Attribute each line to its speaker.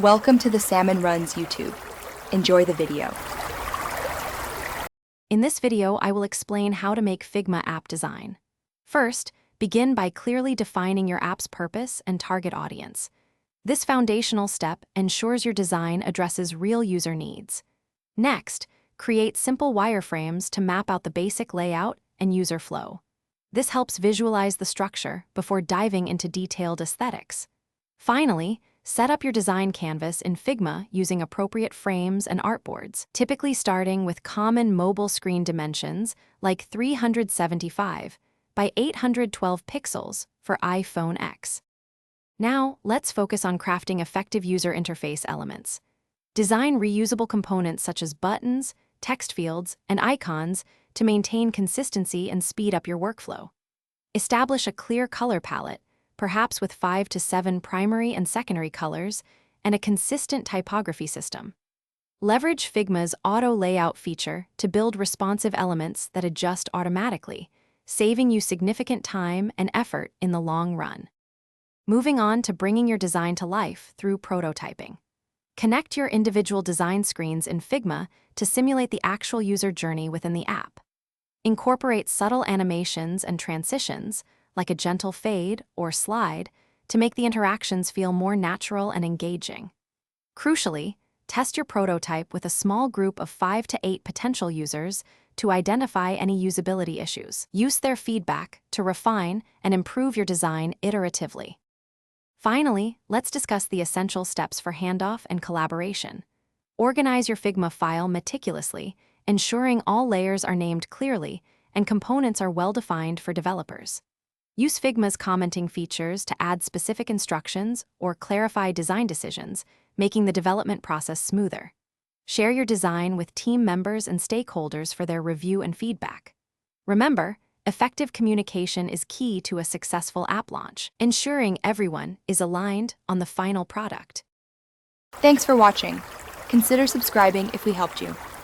Speaker 1: Welcome to the Salmon Runs YouTube. Enjoy the video.
Speaker 2: In this video, I will explain how to make Figma app design. First, begin by clearly defining your app's purpose and target audience. This foundational step ensures your design addresses real user needs. Next, create simple wireframes to map out the basic layout and user flow. This helps visualize the structure before diving into detailed aesthetics. Finally, set up your design canvas in Figma using appropriate frames and artboards, typically starting with common mobile screen dimensions like 375 by 812 pixels for iPhone X. Now, let's focus on crafting effective user interface elements. Design reusable components such as buttons, text fields, and icons to maintain consistency and speed up your workflow. Establish a clear color palette, perhaps with 5 to 7 primary and secondary colors, and a consistent typography system. Leverage Figma's auto layout feature to build responsive elements that adjust automatically, saving you significant time and effort in the long run. Moving on to bringing your design to life through prototyping. Connect your individual design screens in Figma to simulate the actual user journey within the app. Incorporate subtle animations and transitions, like a gentle fade or slide, to make the interactions feel more natural and engaging. Crucially, test your prototype with a small group of 5 to 8 potential users to identify any usability issues. Use their feedback to refine and improve your design iteratively. Finally, let's discuss the essential steps for handoff and collaboration. Organize your Figma file meticulously, ensuring all layers are named clearly and components are well-defined for developers. Use Figma's commenting features to add specific instructions or clarify design decisions, making the development process smoother. Share your design with team members and stakeholders for their review and feedback. Remember, effective communication is key to a successful app launch, ensuring everyone is aligned on the final product.
Speaker 1: Thanks for watching. Consider subscribing if we helped you.